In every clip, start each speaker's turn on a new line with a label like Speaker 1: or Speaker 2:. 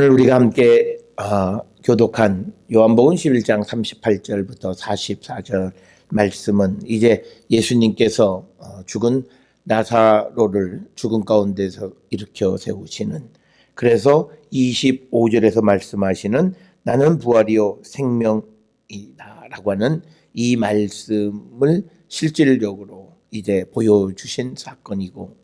Speaker 1: 오늘 우리가 함께 교독한 요한복음 11장 38절부터 44절 말씀은 이제 예수님께서 죽은 나사로를 죽은 가운데서 일으켜 세우시는, 그래서 25절에서 말씀하시는 나는 부활이요 생명이다 라고 하는 이 말씀을 실질적으로 이제 보여주신 사건이고,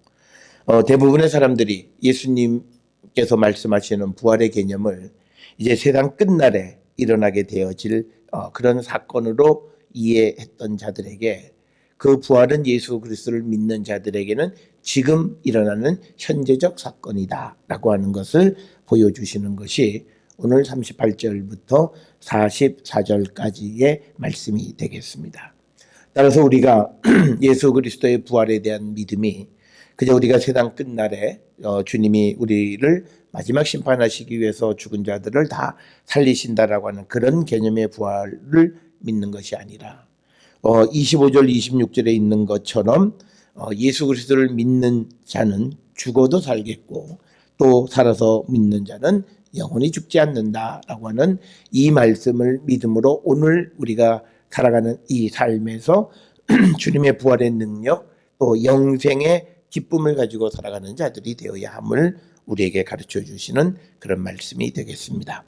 Speaker 1: 대부분의 사람들이 예수님께서 말씀하시는 부활의 개념을 이제 세상 끝날에 일어나게 되어질 그런 사건으로 이해했던 자들에게, 그 부활은 예수 그리스도를 믿는 자들에게는 지금 일어나는 현재적 사건이다 라고 하는 것을 보여주시는 것이 오늘 38절부터 44절까지의 말씀이 되겠습니다. 따라서 우리가 예수 그리스도의 부활에 대한 믿음이 그저 우리가 세상 끝날에 주님이 우리를 마지막 심판하시기 위해서 죽은 자들을 다 살리신다라고 하는 그런 개념의 부활을 믿는 것이 아니라 25절 26절에 있는 것처럼 예수 그리스도를 믿는 자는 죽어도 살겠고 또 살아서 믿는 자는 영원히 죽지 않는다라고 하는 이 말씀을 믿음으로 오늘 우리가 살아가는 이 삶에서 주님의 부활의 능력 또 영생의 기쁨을 가지고 살아가는 자들이 되어야 함을 우리에게 가르쳐 주시는 그런 말씀이 되겠습니다.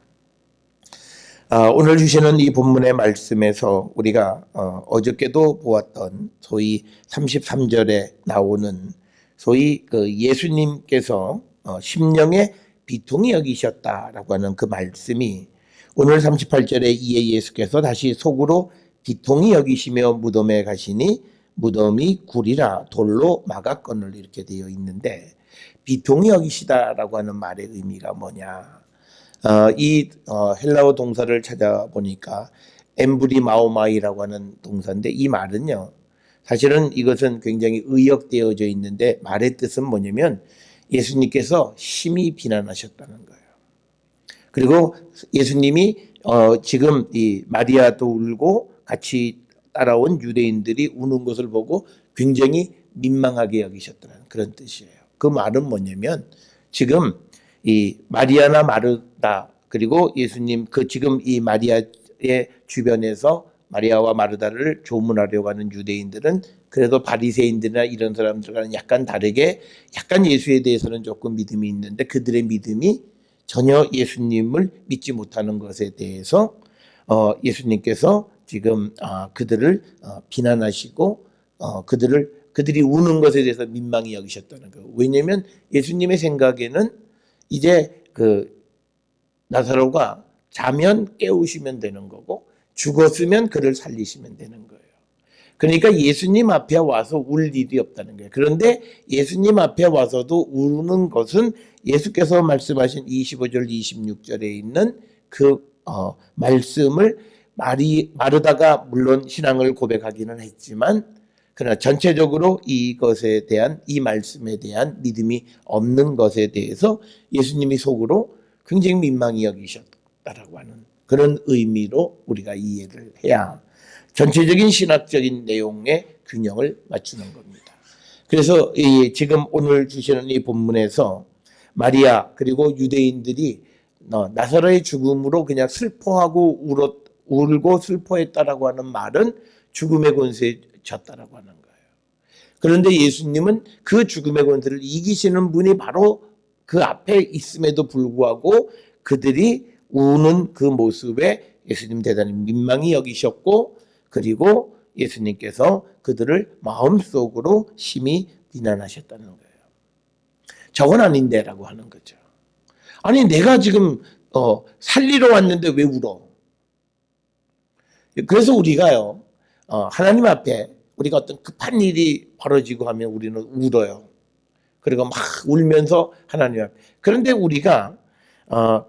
Speaker 1: 오늘 주시는 이 본문의 말씀에서 우리가 어저께도 보았던 소위 33절에 나오는 소위 그 예수님께서 심령의 비통히 여기셨다라고 하는 그 말씀이 오늘 38절에 이에 예수께서 다시 속으로 비통히 여기시며 무덤에 가시니 무덤이 굴이라 돌로 막았거늘 이렇게 되어 있는데, 비통히 여기시다라고 하는 말의 의미가 뭐냐? 이 헬라어 동사를 찾아보니까 엠브리마오마이라고 하는 동사인데, 이 말은요 사실은 이것은 굉장히 의역되어져 있는데 말의 뜻은 뭐냐면 예수님께서 심히 비난하셨다는 거예요. 그리고 예수님이 지금 이 마리아도 울고 같이 따라온 유대인들이 우는 것을 보고 굉장히 민망하게 여기셨다는 그런 뜻이에요. 그 말은 뭐냐면 지금 이 마리아나 마르다 그리고 예수님 그 지금 이 마리아의 주변에서 마리아와 마르다를 조문하려고 하는 유대인들은 그래도 바리새인들이나 이런 사람들과는 약간 다르게 약간 예수에 대해서는 조금 믿음이 있는데 그들의 믿음이 전혀 예수님을 믿지 못하는 것에 대해서 예수님께서 지금 그들을 비난하시고 그들이 우는 것에 대해서 민망히 여기셨다는 거예요. 왜냐하면 예수님의 생각에는 이제 그 나사로가 자면 깨우시면 되는 거고 죽었으면 그를 살리시면 되는 거예요. 그러니까 예수님 앞에 와서 울 일이 없다는 거예요. 그런데 예수님 앞에 와서도 우는 것은 예수께서 말씀하신 25절 26절에 있는 그 말씀을 마르다가 물론 신앙을 고백하기는 했지만 그러나 전체적으로 이것에 대한 이 말씀에 대한 믿음이 없는 것에 대해서 예수님이 속으로 굉장히 민망히 여기셨다라고 하는 그런 의미로 우리가 이해를 해야 전체적인 신학적인 내용의 균형을 맞추는 겁니다. 그래서 지금 오늘 주시는 이 본문에서 마리아 그리고 유대인들이 나사로의 죽음으로 그냥 슬퍼하고 울고 슬퍼했다라고 하는 말은 죽음의 권세에 졌다라고 하는 거예요. 그런데 예수님은 그 죽음의 권세를 이기시는 분이 바로 그 앞에 있음에도 불구하고 그들이 우는 그 모습에 예수님 대단히 민망히 여기셨고, 그리고 예수님께서 그들을 마음속으로 심히 비난하셨다는 거예요. 저건 아닌데 라고 하는 거죠. 아니 내가 지금 살리러 왔는데 왜 울어? 그래서 우리가요 하나님 앞에 우리가 어떤 급한 일이 벌어지고 하면 우리는 울어요. 그리고 막 울면서 하나님 앞에. 그런데 우리가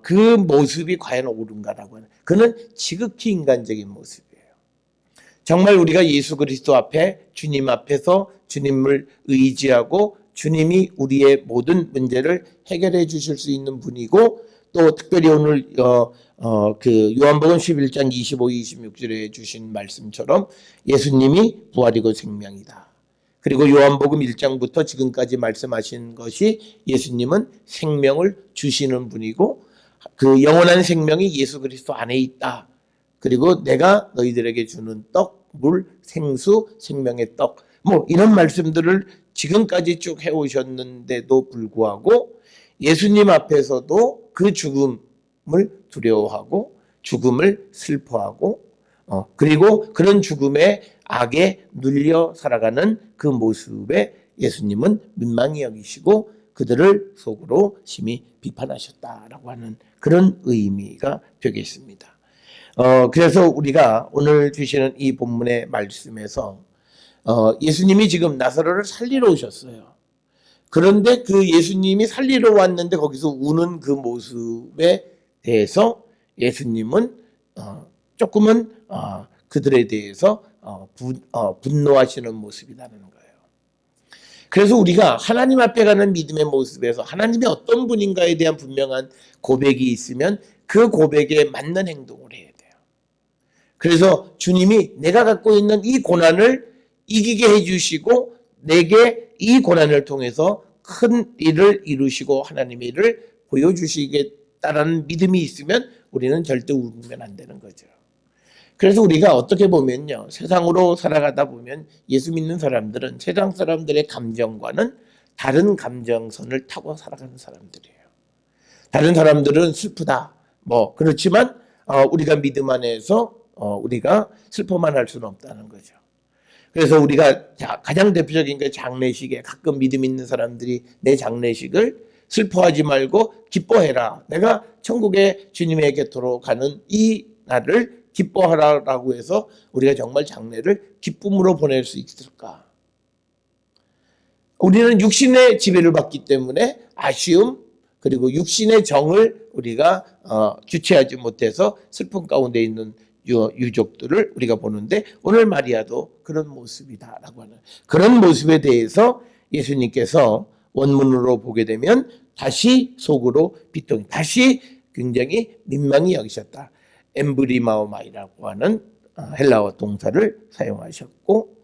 Speaker 1: 그 모습이 과연 옳은가라고 하는, 그는 지극히 인간적인 모습이에요. 정말 우리가 예수 그리스도 앞에 주님 앞에서 주님을 의지하고 주님이 우리의 모든 문제를 해결해 주실 수 있는 분이고, 또 특별히 오늘 그 요한복음 11장 25, 26절에 주신 말씀처럼 예수님이 부활이고 생명이다. 그리고 요한복음 1장부터 지금까지 말씀하신 것이 예수님은 생명을 주시는 분이고 그 영원한 생명이 예수 그리스도 안에 있다. 그리고 내가 너희들에게 주는 떡, 물, 생수, 생명의 떡. 뭐 이런 말씀들을 지금까지 쭉 해오셨는데도 불구하고 예수님 앞에서도 그 죽음을 두려워하고 죽음을 슬퍼하고 그리고 그런 죽음의 악에 눌려 살아가는 그 모습에 예수님은 민망히 여기시고 그들을 속으로 심히 비판하셨다라고 하는 그런 의미가 되겠습니다. 그래서 우리가 오늘 주시는 이 본문의 말씀에서 예수님이 지금 나사로를 살리러 오셨어요. 그런데 그 예수님이 살리러 왔는데 거기서 우는 그 모습에 대해서 예수님은 조금은 그들에 대해서 분노하시는 모습이라는 거예요. 그래서 우리가 하나님 앞에 가는 믿음의 모습에서 하나님이 어떤 분인가에 대한 분명한 고백이 있으면 그 고백에 맞는 행동을 해야 돼요. 그래서 주님이 내가 갖고 있는 이 고난을 이기게 해주시고 내게 이 고난을 통해서 큰 일을 이루시고 하나님의 일을 보여주시겠다라는 믿음이 있으면 우리는 절대 울면 안 되는 거죠. 그래서 우리가 어떻게 보면요, 세상으로 살아가다 보면 예수 믿는 사람들은 세상 사람들의 감정과는 다른 감정선을 타고 살아가는 사람들이에요. 다른 사람들은 슬프다, 뭐 그렇지만 우리가 믿음 안에서 우리가 슬퍼만 할 수는 없다는 거죠. 그래서 우리가 가장 대표적인 게 장례식에 가끔 믿음 있는 사람들이 내 장례식을 슬퍼하지 말고 기뻐해라. 내가 천국에 주님의 곁으로 가는 이 날을 기뻐하라라고 해서 우리가 정말 장례를 기쁨으로 보낼 수 있을까? 우리는 육신의 지배를 받기 때문에 아쉬움 그리고 육신의 정을 우리가 주체하지 못해서 슬픔 가운데 있는 유족들을 우리가 보는데 오늘 마리아도 그런 모습이다라고 하는 그런 모습에 대해서 예수님께서 원문으로 보게 되면 다시 속으로 비통이 다시 굉장히 민망히 여기셨다. 엠브리마오마이라고 하는 헬라어 동사를 사용하셨고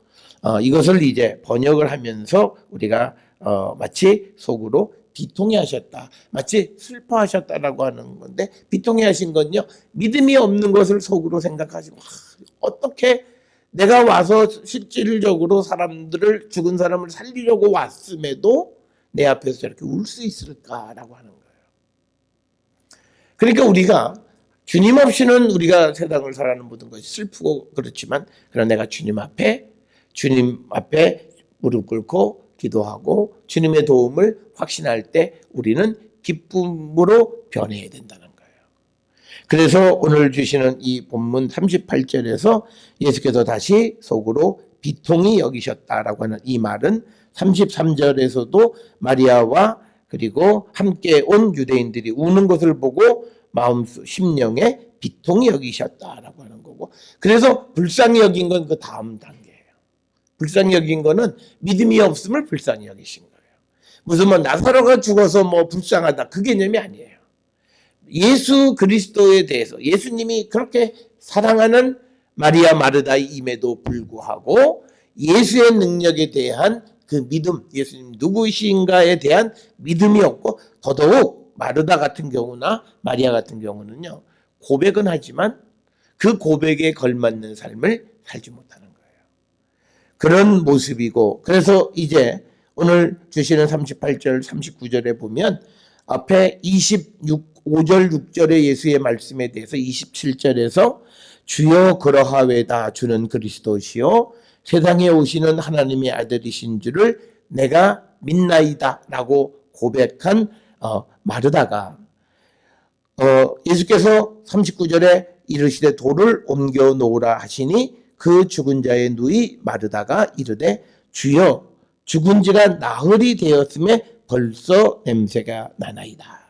Speaker 1: 이것을 이제 번역을 하면서 우리가 마치 속으로 비통해 하셨다. 마치 슬퍼하셨다라고 하는 건데 비통해 하신 건요. 믿음이 없는 것을 속으로 생각하시고 어떻게 내가 와서 실질적으로 사람들을 죽은 사람을 살리려고 왔음에도 내 앞에서 저렇게 울 수 있을까라고 하는 거예요. 그러니까 우리가 주님 없이는 우리가 세상을 살아가는 모든 것이 슬프고 그렇지만 그러나 내가 주님 앞에 무릎 꿇고 기도하고 주님의 도움을 확신할 때 우리는 기쁨으로 변해야 된다는 거예요. 그래서 오늘 주시는 이 본문 38절에서 예수께서 다시 속으로 비통히 여기셨다라고 하는 이 말은 33절에서도 마리아와 그리고 함께 온 유대인들이 우는 것을 보고 마음속 심령에 비통히 여기셨다라고 하는 거고 그래서 불쌍히 여긴 건 그 다음 단계예요. 불쌍히 여긴 거는 믿음이 없음을 불쌍히 여기신 거예요. 무슨 뭐 나사로가 죽어서 뭐 불쌍하다 그 개념이 아니에요. 예수 그리스도에 대해서 예수님이 그렇게 사랑하는 마리아 마르다임에도 불구하고 예수의 능력에 대한 그 믿음, 예수님 누구신가에 대한 믿음이 없고 더더욱 마르다 같은 경우나 마리아 같은 경우는요 고백은 하지만 그 고백에 걸맞는 삶을 살지 못하는 거예요. 그런 모습이고 그래서 이제 오늘 주시는 38절 39절에 보면 앞에 5절 6절의 예수의 말씀에 대해서 27절에서 주여 그러하외다 주는 그리스도시요 세상에 오시는 하나님의 아들이신 줄을 내가 믿나이다 라고 고백한 마르다가 예수께서 39절에 이르시되 돌을 옮겨 놓으라 하시니 그 죽은 자의 누이 마르다가 이르되 주여 죽은 지가 나흘이 되었음에 벌써 냄새가 나나이다.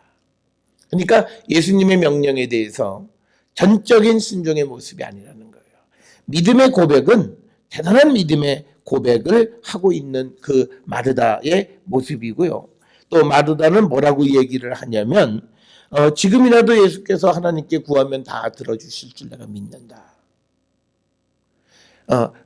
Speaker 1: 그러니까 예수님의 명령에 대해서 전적인 순종의 모습이 아니라는 거예요. 믿음의 고백은 대단한 믿음의 고백을 하고 있는 그 마르다의 모습이고요. 또 마르다는 뭐라고 얘기를 하냐면 지금이라도 예수께서 하나님께 구하면 다 들어주실 줄 내가 믿는다.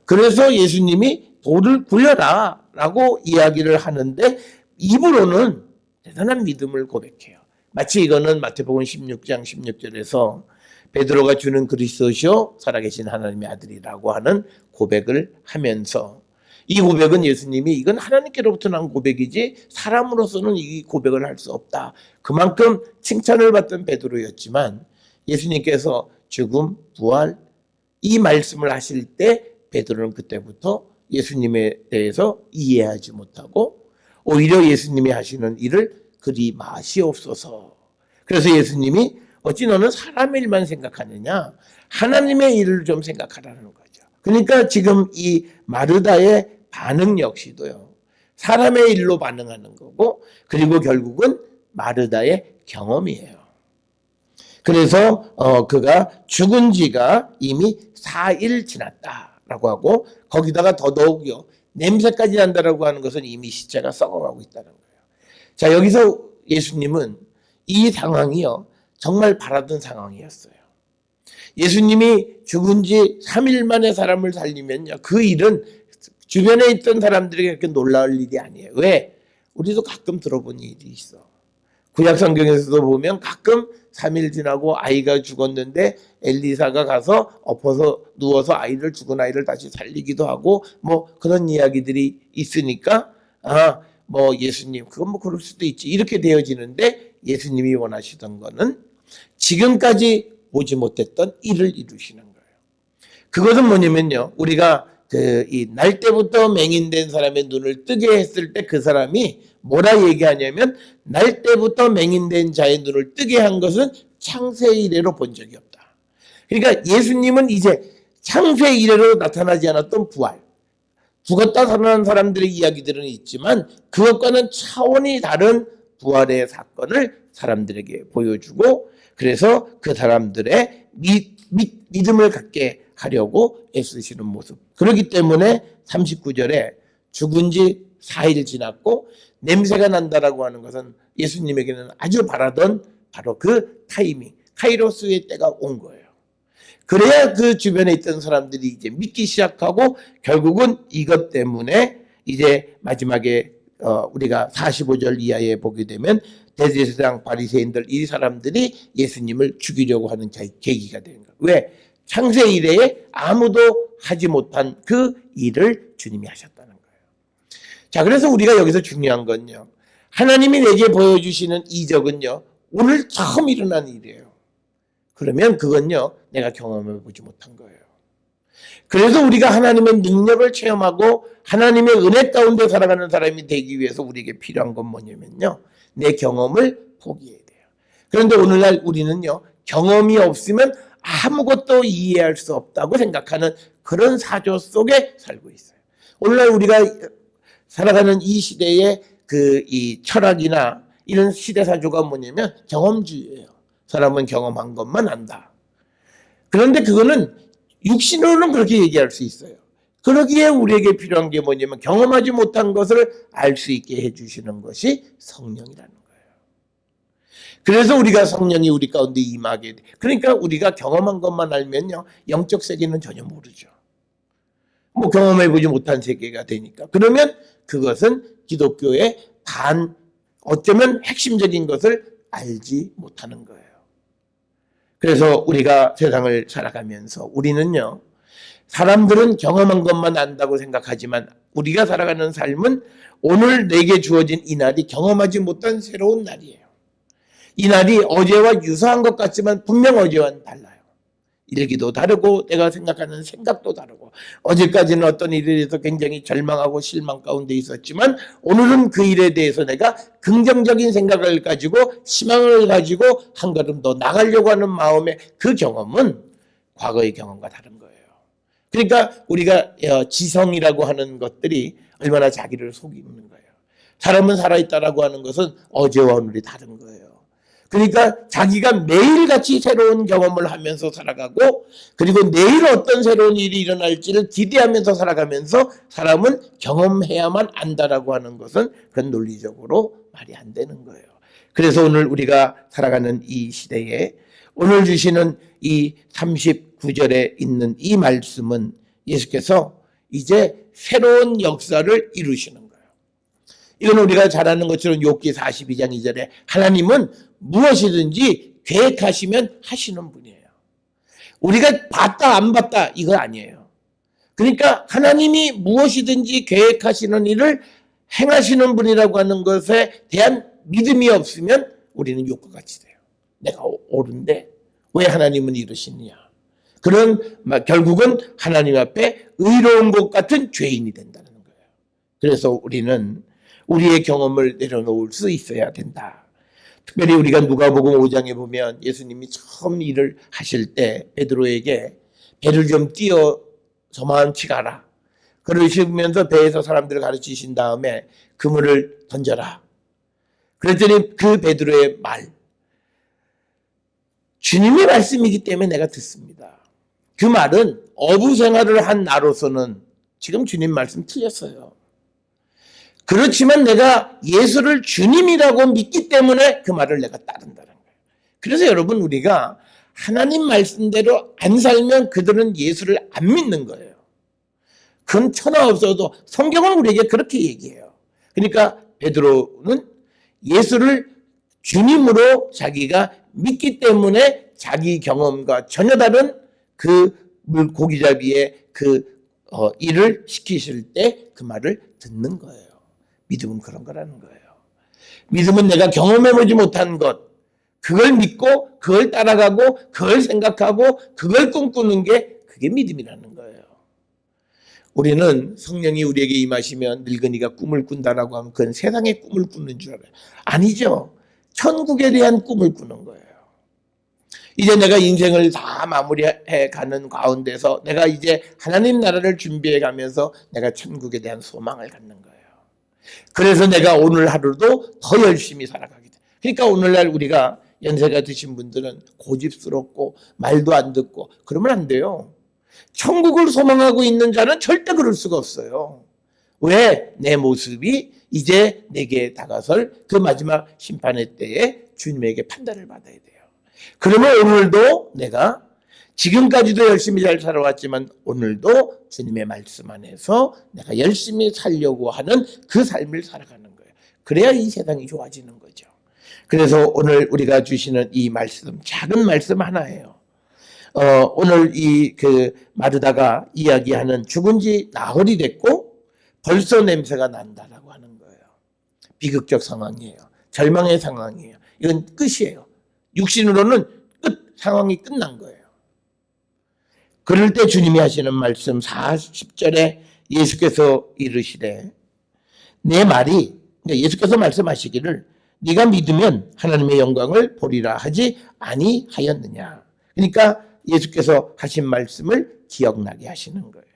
Speaker 1: 그래서 예수님이 돌을 굴려라 라고 이야기를 하는데 입으로는 대단한 믿음을 고백해요. 마치 이거는 마태복음 16장 16절에서 베드로가 주는 그리스도시요 살아계신 하나님의 아들이라고 하는 고백을 하면서, 이 고백은 예수님이 이건 하나님께로부터 난 고백이지 사람으로서는 이 고백을 할 수 없다. 그만큼 칭찬을 받던 베드로였지만 예수님께서 죽음, 부활 이 말씀을 하실 때 베드로는 그때부터 예수님에 대해서 이해하지 못하고 오히려 예수님이 하시는 일을 그리 마시옵소서. 그래서 예수님이 어찌 너는 사람의 일만 생각하느냐? 하나님의 일을 좀 생각하라는 거죠. 그러니까 지금 이 마르다의 반응 역시도요, 사람의 일로 반응하는 거고, 그리고 결국은 마르다의 경험이에요. 그래서 그가 죽은 지가 이미 4일 지났다라고 하고, 거기다가 더더욱요 냄새까지 난다라고 하는 것은 이미 시체가 썩어가고 있다는 거예요. 자, 여기서 예수님은 이 상황이요 정말 바라던 상황이었어요. 예수님이 죽은 지 3일 만에 사람을 살리면요, 그 일은 주변에 있던 사람들에게 그렇게 놀라울 일이 아니에요. 왜? 우리도 가끔 들어본 일이 있어. 구약 성경에서도 보면 가끔 3일 지나고 아이가 죽었는데 엘리사가 가서 엎어서 누워서 죽은 아이를 다시 살리기도 하고 뭐 그런 이야기들이 있으니까 뭐 예수님 그건 뭐 그럴 수도 있지 이렇게 되어지는데, 예수님이 원하시던 거는 지금까지 보지 못했던 일을 이루시는 거예요. 그것은 뭐냐면요, 우리가 이 날 때부터 맹인된 사람의 눈을 뜨게 했을 때 그 사람이 뭐라 얘기하냐면, 날 때부터 맹인된 자의 눈을 뜨게 한 것은 창세 이래로 본 적이 없다. 그러니까 예수님은 이제 창세 이래로 나타나지 않았던 부활, 죽었다 살아난 사람들의 이야기들은 있지만 그것과는 차원이 다른 부활의 사건을 사람들에게 보여주고, 그래서 그 사람들의 믿음을 갖게 하려고 애쓰시는 모습. 그렇기 때문에 39절에 죽은 지 4일 지났고 냄새가 난다라고 하는 것은 예수님에게는 아주 바라던 바로 그 타이밍, 카이로스의 때가 온 거예요. 그래야 그 주변에 있던 사람들이 이제 믿기 시작하고, 결국은 이것 때문에 이제 마지막에 우리가 45절 이하에 보게 되면 대제사장 바리새인들 이 사람들이 예수님을 죽이려고 하는 계기가 되는 거예요. 왜? 창세 이래에 아무도 하지 못한 그 일을 주님이 하셨다는 거예요. 자, 그래서 우리가 여기서 중요한 건요, 하나님이 내게 보여주시는 이적은요 오늘 처음 일어난 일이에요. 그러면 그건요 내가 경험해 보지 못한 거예요. 그래서 우리가 하나님의 능력을 체험하고 하나님의 은혜 가운데 살아가는 사람이 되기 위해서 우리에게 필요한 건 뭐냐면요, 내 경험을 포기해야 돼요. 그런데 오늘날 우리는요 경험이 없으면 아무것도 이해할 수 없다고 생각하는 그런 사조 속에 살고 있어요. 오늘날 우리가 살아가는 이 시대의 이 철학이나 이런 시대 사조가 뭐냐면 경험주의예요. 사람은 경험한 것만 안다. 그런데 그거는 육신으로는 그렇게 얘기할 수 있어요. 그러기에 우리에게 필요한 게 뭐냐면 경험하지 못한 것을 알 수 있게 해주시는 것이 성령이라는 거예요. 그래서 우리가 성령이 우리 가운데 임하게 돼. 그러니까 우리가 경험한 것만 알면요 영적 세계는 전혀 모르죠. 뭐 경험해보지 못한 세계가 되니까. 그러면 그것은 기독교의 어쩌면 핵심적인 것을 알지 못하는 거예요. 그래서 우리가 세상을 살아가면서 우리는요, 사람들은 경험한 것만 안다고 생각하지만 우리가 살아가는 삶은 오늘 내게 주어진 이 날이 경험하지 못한 새로운 날이에요. 이 날이 어제와 유사한 것 같지만 분명 어제와는 달라요. 일기도 다르고 내가 생각하는 생각도 다르고, 어제까지는 어떤 일에 대해서 굉장히 절망하고 실망 가운데 있었지만 오늘은 그 일에 대해서 내가 긍정적인 생각을 가지고 희망을 가지고 한 걸음 더 나가려고 하는 마음의 그 경험은 과거의 경험과 다른 거예요. 그러니까 우리가 지성이라고 하는 것들이 얼마나 자기를 속이는 거예요. 사람은 살아있다라고 하는 것은 어제와 오늘이 다른 거예요. 그러니까 자기가 매일같이 새로운 경험을 하면서 살아가고, 그리고 내일 어떤 새로운 일이 일어날지를 기대하면서 살아가면서 사람은 경험해야만 안다라고 하는 것은 그건 논리적으로 말이 안 되는 거예요. 그래서 오늘 우리가 살아가는 이 시대에 오늘 주시는 이 39절에 있는 이 말씀은 예수께서 이제 새로운 역사를 이루시는 거예요. 이건 우리가 잘 아는 것처럼 욥기 42장 2절에 하나님은 무엇이든지 계획하시면 하시는 분이에요. 우리가 봤다 안 봤다 이거 아니에요. 그러니까 하나님이 무엇이든지 계획하시는 일을 행하시는 분이라고 하는 것에 대한 믿음이 없으면 우리는 욥과 같이 돼요. 내가 옳은데 왜 하나님은 이러시느냐. 그런 결국은 하나님 앞에 의로운 것 같은 죄인이 된다는 거예요. 그래서 우리는 우리의 경험을 내려놓을 수 있어야 된다. 특별히 우리가 누가복음 5장에 보면 예수님이 처음 일을 하실 때 베드로에게 배를 좀 띄어 저만치 가라. 그러시면서 배에서 사람들을 가르치신 다음에 그물을 던져라. 그랬더니 그 베드로의 말, 주님의 말씀이기 때문에 내가 듣습니다. 그 말은 어부 생활을 한 나로서는 지금 주님 말씀 틀렸어요. 그렇지만 내가 예수를 주님이라고 믿기 때문에 그 말을 내가 따른다는 거예요. 그래서 여러분 우리가 하나님 말씀대로 안 살면 그들은 예수를 안 믿는 거예요. 그건 천하 없어도 성경은 우리에게 그렇게 얘기해요. 그러니까 베드로는 예수를 주님으로 자기가 믿기 때문에 자기 경험과 전혀 다른 그 물고기잡이의 일을 시키실 때 그 말을 듣는 거예요. 믿음은 그런 거라는 거예요. 믿음은 내가 경험해보지 못한 것, 그걸 믿고 그걸 따라가고 그걸 생각하고 그걸 꿈꾸는 게 그게 믿음이라는 거예요. 우리는 성령이 우리에게 임하시면 늙은이가 꿈을 꾼다라고 하면 그건 세상의 꿈을 꾸는 줄 알아요. 아니죠. 천국에 대한 꿈을 꾸는 거예요. 이제 내가 인생을 다 마무리해 가는 가운데서 내가 이제 하나님 나라를 준비해 가면서 내가 천국에 대한 소망을 갖는 거예요. 그래서 내가 오늘 하루도 더 열심히 살아가게 돼. 그러니까 오늘날 우리가 연세가 드신 분들은 고집스럽고 말도 안 듣고 그러면 안 돼요. 천국을 소망하고 있는 자는 절대 그럴 수가 없어요. 왜? 내 모습이 이제 내게 다가설 그 마지막 심판의 때에 주님에게 판단을 받아야 돼요. 그러면 오늘도 내가 지금까지도 열심히 잘 살아왔지만 오늘도 주님의 말씀 안에서 내가 열심히 살려고 하는 그 삶을 살아가는 거예요. 그래야 이 세상이 좋아지는 거죠. 그래서 오늘 우리가 주시는 이 말씀, 작은 말씀 하나예요. 오늘 마르다가 이야기하는 죽은 지 나흘이 됐고 벌써 냄새가 난다라고 하는 거예요. 비극적 상황이에요. 절망의 상황이에요. 이건 끝이에요. 육신으로는 상황이 끝난 거예요. 그럴 때 주님이 하시는 말씀 40절에 예수께서 이르시되 내 말이, 예수께서 말씀하시기를 네가 믿으면 하나님의 영광을 보리라 하지 아니하였느냐. 그러니까 예수께서 하신 말씀을 기억나게 하시는 거예요.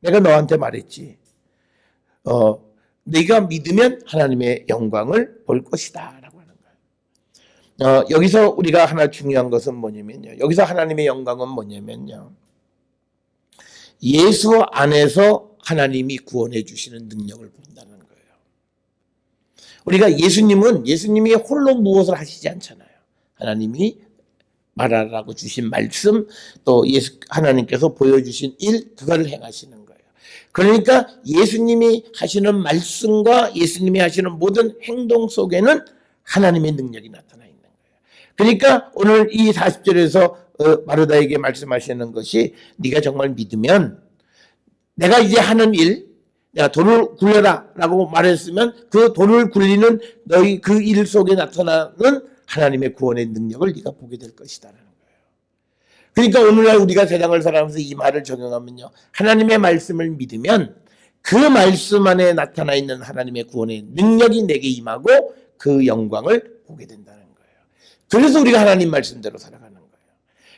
Speaker 1: 내가 너한테 말했지. 네가 믿으면 하나님의 영광을 볼 것이다 라고 하는 거예요. 여기서 우리가 하나 중요한 것은 뭐냐면요. 여기서 하나님의 영광은 뭐냐면요. 예수 안에서 하나님이 구원해 주시는 능력을 본다는 거예요. 우리가 예수님이 홀로 무엇을 하시지 않잖아요. 하나님이 말하라고 주신 말씀, 또 하나님께서 보여주신 일, 그거를 행하시는 거예요. 그러니까 예수님이 하시는 말씀과 예수님이 하시는 모든 행동 속에는 하나님의 능력이 나타나 있는 거예요. 그러니까 오늘 이 40절에서 마르다에게 말씀하시는 것이 네가 정말 믿으면 내가 이제 하는 일, 내가 돌을 굴려라 라고 말했으면 그 돌을 굴리는 너희 그 일 속에 나타나는 하나님의 구원의 능력을 네가 보게 될 것이다라는 거예요. 그러니까 오늘날 우리가 세상을 살아가면서 이 말을 적용하면요. 하나님의 말씀을 믿으면 그 말씀 안에 나타나 있는 하나님의 구원의 능력이 내게 임하고 그 영광을 보게 된다는 거예요. 그래서 우리가 하나님 말씀대로 살아가는 거예요.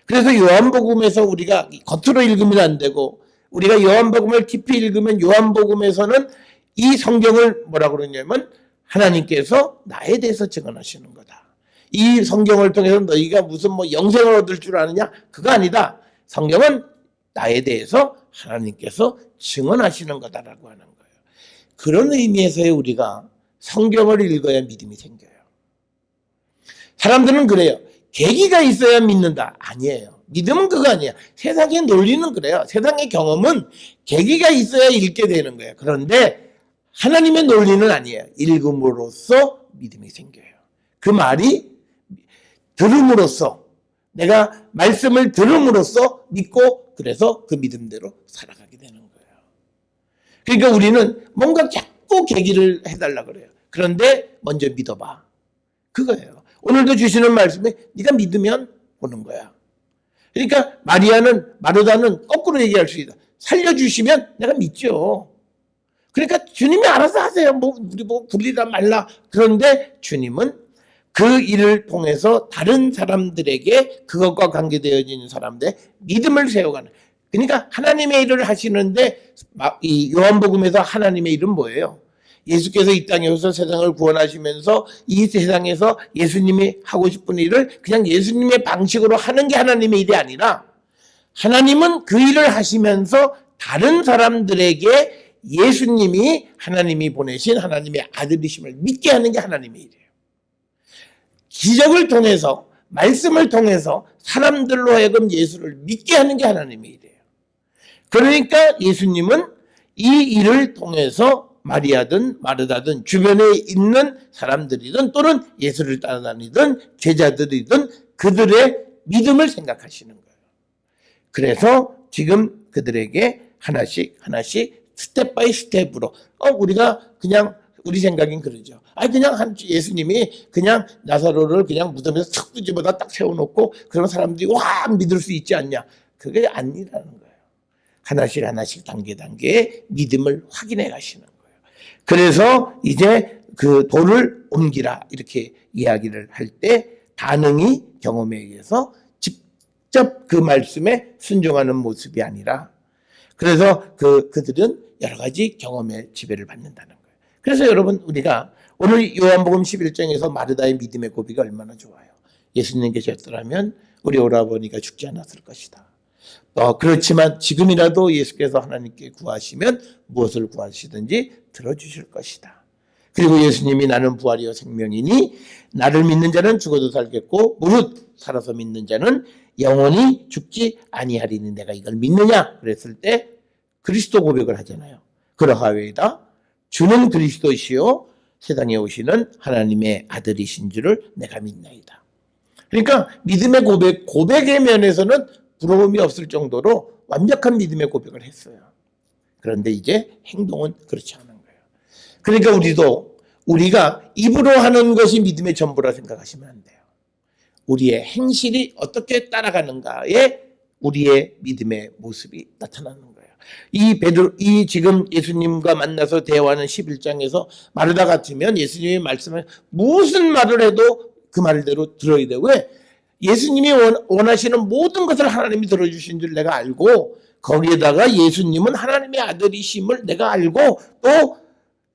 Speaker 1: 그래서 요한복음에서 우리가 겉으로 읽으면 안 되고 우리가 요한복음을 깊이 읽으면 요한복음에서는 이 성경을 뭐라고 그러냐면 하나님께서 나에 대해서 증언하시는 거다. 이 성경을 통해서 너희가 무슨 영생을 얻을 줄 아느냐? 그거 아니다. 성경은 나에 대해서 하나님께서 증언하시는 거다라고 하는 거예요. 그런 의미에서의 우리가 성경을 읽어야 믿음이 생겨요. 사람들은 그래요. 계기가 있어야 믿는다. 아니에요. 믿음은 그거 아니에요. 세상의 논리는 그래요. 세상의 경험은 계기가 있어야 읽게 되는 거예요. 그런데 하나님의 논리는 아니에요. 읽음으로써 믿음이 생겨요. 그 말이 들음으로써, 내가 말씀을 들음으로써 믿고 그래서 그 믿음대로 살아가게 되는 거예요. 그러니까 우리는 뭔가 자꾸 계기를 해달라 그래요. 그런데 먼저 믿어봐. 그거예요. 오늘도 주시는 말씀에 네가 믿으면 보는 거야. 그러니까 마르다는 거꾸로 얘기할 수 있다. 살려주시면 내가 믿죠. 그러니까 주님이 알아서 하세요. 우리 굴리다 말라. 그런데 주님은 그 일을 통해서 다른 사람들에게 그것과 관계되어 있는 사람들의 믿음을 세워가는. 그러니까 하나님의 일을 하시는데 이 요한복음에서 하나님의 일은 뭐예요? 예수께서 이 땅에 오셔서 세상을 구원하시면서 이 세상에서 예수님이 하고 싶은 일을 그냥 예수님의 방식으로 하는 게 하나님의 일이 아니라 하나님은 그 일을 하시면서 다른 사람들에게 예수님이 하나님이 보내신 하나님의 아들이심을 믿게 하는 게 하나님의 일이에요. 기적을 통해서 말씀을 통해서 사람들로 하여금 예수를 믿게 하는 게 하나님의 일이에요. 그러니까 예수님은 이 일을 통해서 마리아든 마르다든 주변에 있는 사람들이든 또는 예수를 따라다니든 제자들이든 그들의 믿음을 생각하시는 거예요. 그래서 지금 그들에게 하나씩 스텝 바이 스텝으로 우리가 그냥 우리 생각엔 그러죠. 그냥 예수님이 그냥 나사로를 그냥 무덤에서 탁 뒤집어다 딱 세워놓고 그런 사람들이 확 믿을 수 있지 않냐. 그게 아니라는 거예요. 하나씩 단계 믿음을 확인해 가시는 거예요. 그래서 이제 그 돌을 옮기라 이렇게 이야기를 할 때 반응이 경험에 의해서 직접 그 말씀에 순종하는 모습이 아니라 그래서 그들은 여러 가지 경험의 지배를 받는다는 거예요. 그래서 여러분 우리가 오늘 요한복음 11장에서 마르다의 믿음의 고백이 얼마나 좋아요. 예수님 계셨더라면 우리 오라버니가 죽지 않았을 것이다. 그렇지만 지금이라도 예수께서 하나님께 구하시면 무엇을 구하시든지 들어주실 것이다. 그리고 예수님이 나는 부활이요 생명이니 나를 믿는 자는 죽어도 살겠고 무릇 살아서 믿는 자는 영원히 죽지 아니하리니 내가 이걸 믿느냐 그랬을 때 그리스도 고백을 하잖아요. 그러하외이다 주는 그리스도시요 세상에 오시는 하나님의 아들이신 줄을 내가 믿나이다. 그러니까 믿음의 고백의 면에서는 부러움이 없을 정도로 완벽한 믿음의 고백을 했어요. 그런데 이제 행동은 그렇지 않은 거예요. 그러니까 우리가 입으로 하는 것이 믿음의 전부라 생각하시면 안 돼요. 우리의 행실이 어떻게 따라가는가에 우리의 믿음의 모습이 나타나는 거예요. 이 지금 예수님과 만나서 대화하는 11장에서 마르다 같으면 예수님이 말씀을 무슨 말을 해도 그 말대로 들어야 돼요. 왜? 예수님이 원하시는 모든 것을 하나님이 들어주신 줄 내가 알고 거기에다가 예수님은 하나님의 아들이심을 내가 알고 또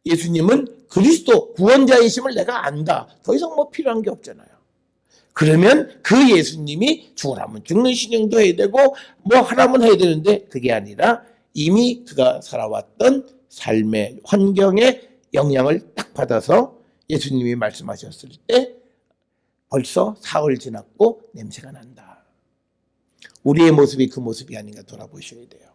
Speaker 1: 예수님은 그리스도 구원자이심을 내가 안다. 더 이상 필요한 게 없잖아요. 그러면 그 예수님이 죽으라면 죽는 신용도 해야 되고 하라면 해야 되는데 그게 아니라 이미 그가 살아왔던 삶의 환경에 영향을 딱 받아서 예수님이 말씀하셨을 때 벌써 사흘 지났고 냄새가 난다. 우리의 모습이 그 모습이 아닌가 돌아보셔야 돼요.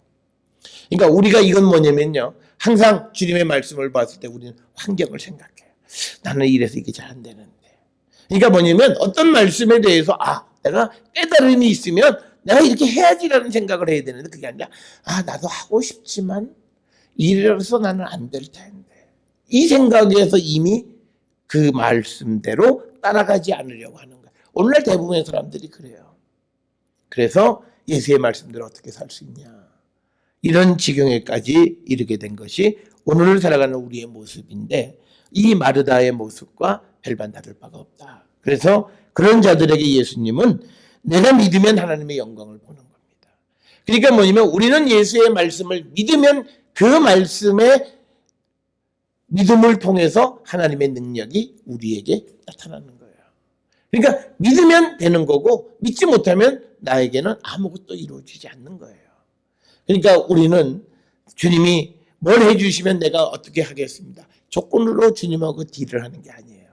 Speaker 1: 그러니까 우리가 이건 뭐냐면요. 항상 주님의 말씀을 봤을 때 우리는 환경을 생각해요. 나는 이래서 이게 잘 안 되는데. 그러니까 뭐냐면 어떤 말씀에 대해서 내가 깨달음이 있으면 내가 이렇게 해야지라는 생각을 해야 되는데 그게 아니라 나도 하고 싶지만 이래서 나는 안 될 텐데. 이 생각에서 이미 그 말씀대로 따라가지 않으려고 하는 거예요. 오늘날 대부분의 사람들이 그래요. 그래서 예수의 말씀대로 어떻게 살 수 있냐. 이런 지경에까지 이르게 된 것이 오늘을 살아가는 우리의 모습인데 이 마르다의 모습과 별반 다를 바가 없다. 그래서 그런 자들에게 예수님은 내가 믿으면 하나님의 영광을 보는 겁니다. 그러니까 뭐냐면 우리는 예수의 말씀을 믿으면 그 말씀의 믿음을 통해서 하나님의 능력이 우리에게 나타나는 거예요. 그러니까 믿으면 되는 거고 믿지 못하면 나에게는 아무것도 이루어지지 않는 거예요. 그러니까 우리는 주님이 뭘 해주시면 내가 어떻게 하겠습니다. 조건으로 주님하고 딜을 하는 게 아니에요.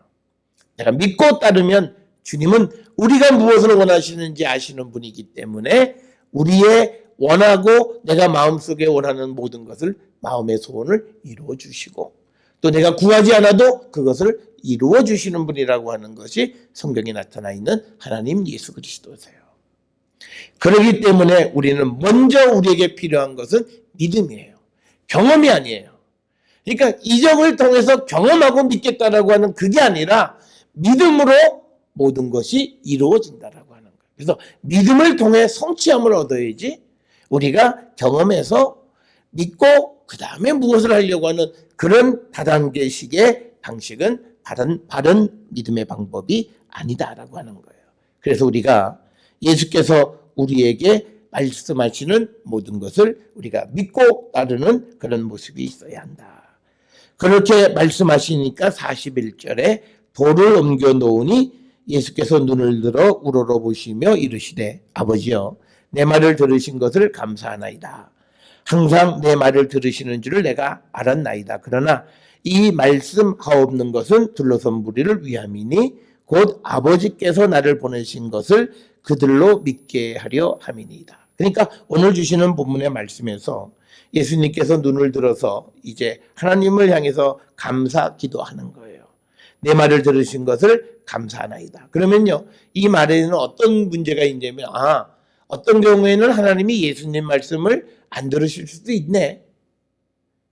Speaker 1: 내가 믿고 따르면 주님은 우리가 무엇을 원하시는지 아시는 분이기 때문에 우리의 원하고 내가 마음속에 원하는 모든 것을 마음의 소원을 이루어 주시고 또 내가 구하지 않아도 그것을 이루어 주시는 분이라고 하는 것이 성경에 나타나 있는 하나님 예수 그리스도세요. 그렇기 때문에 우리는 먼저 우리에게 필요한 것은 믿음이에요. 경험이 아니에요. 그러니까 이적을 통해서 경험하고 믿겠다라고 하는 그게 아니라 믿음으로 모든 것이 이루어진다라고 하는 거예요. 그래서 믿음을 통해 성취함을 얻어야지 우리가 경험해서 믿고 그 다음에 무엇을 하려고 하는 그런 다단계식의 방식은 바른 믿음의 방법이 아니다라고 하는 거예요. 그래서 우리가 예수께서 우리에게 말씀하시는 모든 것을 우리가 믿고 따르는 그런 모습이 있어야 한다. 그렇게 말씀하시니까 41절에 돌을 옮겨 놓으니 예수께서 눈을 들어 우러러보시며 이르시되 아버지여 내 말을 들으신 것을 감사하나이다. 항상 내 말을 들으시는 줄을 내가 알았나이다. 그러나 이 말씀하옵는 것은 둘러선 무리를 위함이니 곧 아버지께서 나를 보내신 것을 그들로 믿게 하려 함이니이다. 그러니까 오늘 주시는 본문의 말씀에서 예수님께서 눈을 들어서 이제 하나님을 향해서 감사 기도하는 거예요. 내 말을 들으신 것을 감사하나이다. 그러면요, 이 말에는 어떤 문제가 있냐면 어떤 경우에는 하나님이 예수님 말씀을 안 들으실 수도 있네.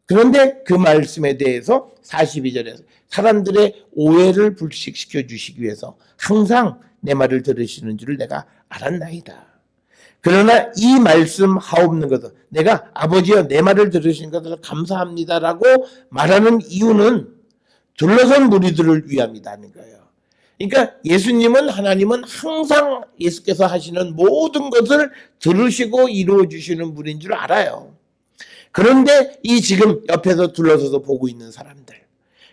Speaker 1: 그런데 그 말씀에 대해서 42절에서 사람들의 오해를 불식시켜 주시기 위해서 항상 내 말을 들으시는 줄을 내가 알았나이다. 그러나 이 말씀 하옵는 것은 내가 아버지여 내 말을 들으신 것을 감사합니다라고 말하는 이유는 둘러선 무리들을 위함이다는 거예요. 그러니까 예수님은 하나님은 항상 예수께서 하시는 모든 것을 들으시고 이루어 주시는 분인 줄 알아요. 그런데 이 지금 옆에서 둘러서서 보고 있는 사람들,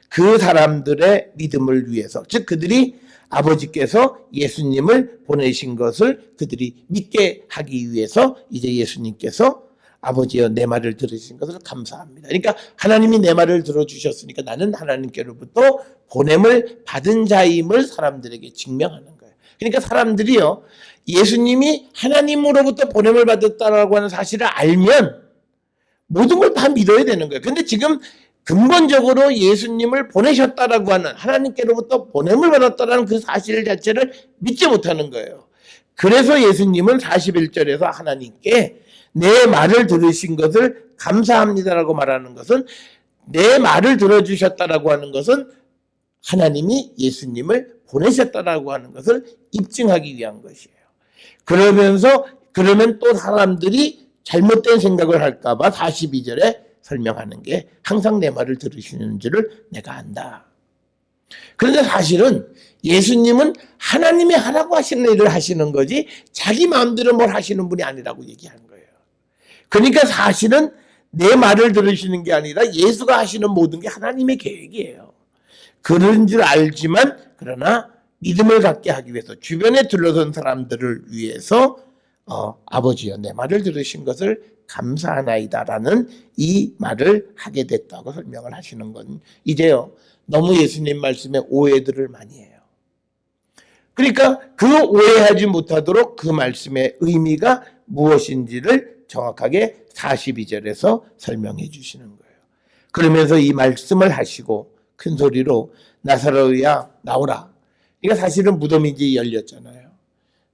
Speaker 1: 그 사람들의 믿음을 위해서, 즉 그들이 아버지께서 예수님을 보내신 것을 그들이 믿게 하기 위해서 이제 예수님께서 아버지여 내 말을 들으신 것을 감사합니다. 그러니까 하나님이 내 말을 들어주셨으니까 나는 하나님께로부터 보냄을 받은 자임을 사람들에게 증명하는 거예요. 그러니까 사람들이요, 예수님이 하나님으로부터 보냄을 받았다라고 하는 사실을 알면 모든 걸 다 믿어야 되는 거예요. 근데 지금 근본적으로 예수님을 보내셨다라고 하는 하나님께로부터 보냄을 받았다라는 그 사실 자체를 믿지 못하는 거예요. 그래서 예수님은 41절에서 하나님께 내 말을 들으신 것을 감사합니다라고 말하는 것은 내 말을 들어주셨다라고 하는 것은 하나님이 예수님을 보내셨다라고 하는 것을 입증하기 위한 것이에요. 그러면 또 사람들이 잘못된 생각을 할까봐 42절에 설명하는 게 항상 내 말을 들으시는 줄을 내가 안다. 그런데 사실은 예수님은 하나님이 하라고 하시는 일을 하시는 거지 자기 마음대로 뭘 하시는 분이 아니라고 얘기하는 거예요. 그러니까 사실은 내 말을 들으시는 게 아니라 예수가 하시는 모든 게 하나님의 계획이에요. 그런 줄 알지만 그러나 믿음을 갖게 하기 위해서 주변에 둘러선 사람들을 위해서 아버지여 내 말을 들으신 것을 감사하나이다라는 이 말을 하게 됐다고 설명을 하시는 건 이제요 너무 예수님 말씀에 오해들을 많이 해요. 그러니까 그 오해하지 못하도록 그 말씀의 의미가 무엇인지를 정확하게 42절에서 설명해 주시는 거예요. 그러면서 이 말씀을 하시고 큰 소리로 나사로야 나오라. 그러니까 사실은 무덤이 이제 열렸잖아요.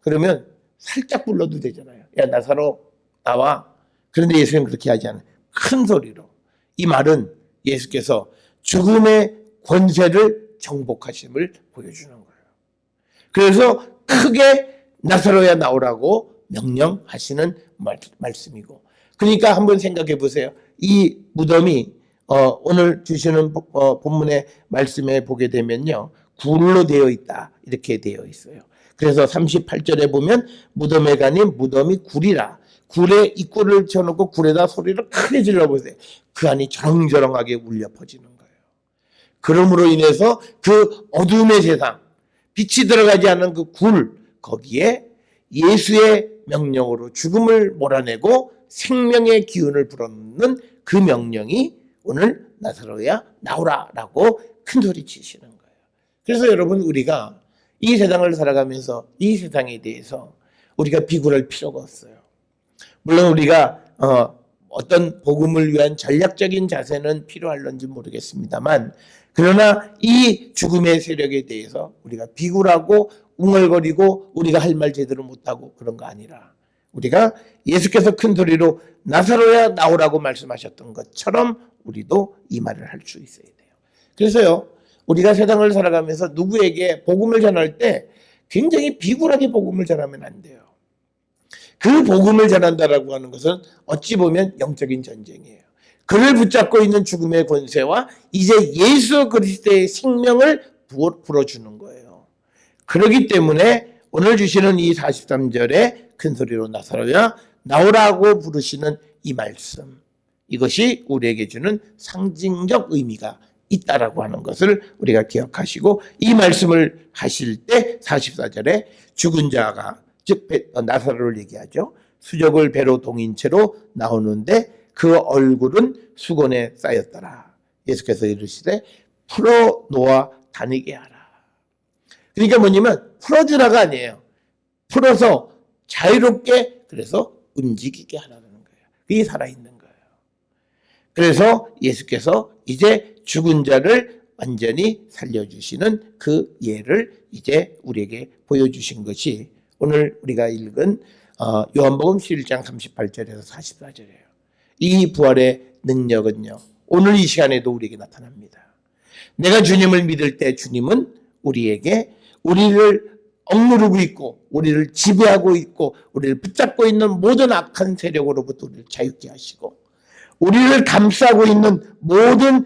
Speaker 1: 그러면 살짝 불러도 되잖아요. 야 나사로 나와. 그런데 예수님은 그렇게 하지 않아요. 큰 소리로. 이 말은 예수께서 죽음의 권세를 정복하심을 보여주는 거예요. 그래서 크게 나사로야 나오라고 명령하시는 말씀이고. 그러니까 한번 생각해 보세요. 이 무덤이 오늘 주시는 본문의 말씀에 보게 되면요. 굴로 되어 있다. 이렇게 되어 있어요. 그래서 38절에 보면 무덤에 가니 무덤이 굴이라. 굴에 입구를 쳐놓고 굴에다 소리를 크게 질러보세요. 그 안이 정정하게 울려 퍼지는 거예요. 그러므로 인해서 그 어둠의 세상, 빛이 들어가지 않는 그 굴, 거기에 예수의 명령으로 죽음을 몰아내고 생명의 기운을 불어넣는 그 명령이 오늘 나사로야 나오라라고 큰 소리 치시는 거예요. 그래서 여러분 우리가 이 세상을 살아가면서 이 세상에 대해서 우리가 비굴할 필요가 없어요. 물론 우리가 어떤 복음을 위한 전략적인 자세는 필요할런지 모르겠습니다만, 그러나 이 죽음의 세력에 대해서 우리가 비굴하고 웅얼거리고 우리가 할 말 제대로 못하고 그런 거 아니라, 우리가 예수께서 큰 소리로 나사로야 나오라고 말씀하셨던 것처럼 우리도 이 말을 할 수 있어야 돼요. 그래서요, 우리가 세상을 살아가면서 누구에게 복음을 전할 때 굉장히 비굴하게 복음을 전하면 안 돼요. 그 복음을 전한다라고 하는 것은 어찌 보면 영적인 전쟁이에요. 그를 붙잡고 있는 죽음의 권세와 이제 예수 그리스도의 생명을 불어주는 거예요. 그렇기 때문에 오늘 주시는 이 43절에 큰 소리로 나사로야 나오라고 부르시는 이 말씀, 이것이 우리에게 주는 상징적 의미가 있다라고 하는 것을 우리가 기억하시고, 이 말씀을 하실 때 44절에 죽은 자가, 즉 나사로를 얘기하죠. 수족을 배로 동인 채로 나오는데 그 얼굴은 수건에 쌓였더라. 예수께서 이르시되 풀어 놓아 다니게 하라. 그러니까 뭐냐면 풀어주라가 아니에요. 풀어서 자유롭게, 그래서 움직이게 하라는 거예요. 그게 살아있는 거예요. 그래서 예수께서 이제 죽은 자를 완전히 살려주시는 그 예를 이제 우리에게 보여주신 것이 오늘 우리가 읽은 요한복음 11장 38절에서 44절이에요. 이 부활의 능력은요, 오늘 이 시간에도 우리에게 나타납니다. 내가 주님을 믿을 때 주님은 우리를 억누르고 있고, 우리를 지배하고 있고, 우리를 붙잡고 있는 모든 악한 세력으로부터 우리를 자유케 하시고, 우리를 감싸고 있는 모든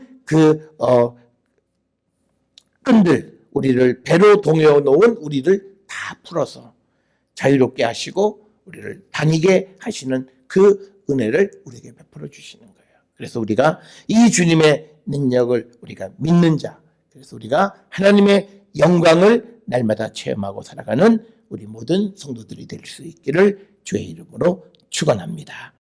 Speaker 1: 끈들, 우리를 배로 동여 놓은 우리를 다 풀어서 자유롭게 하시고 우리를 다니게 하시는 그 은혜를 우리에게 베풀어 주시는 거예요. 그래서 우리가 이 주님의 능력을 우리가 믿는 자, 그래서 우리가 하나님의 영광을 날마다 체험하고 살아가는 우리 모든 성도들이 될 수 있기를 주의 이름으로 축원합니다.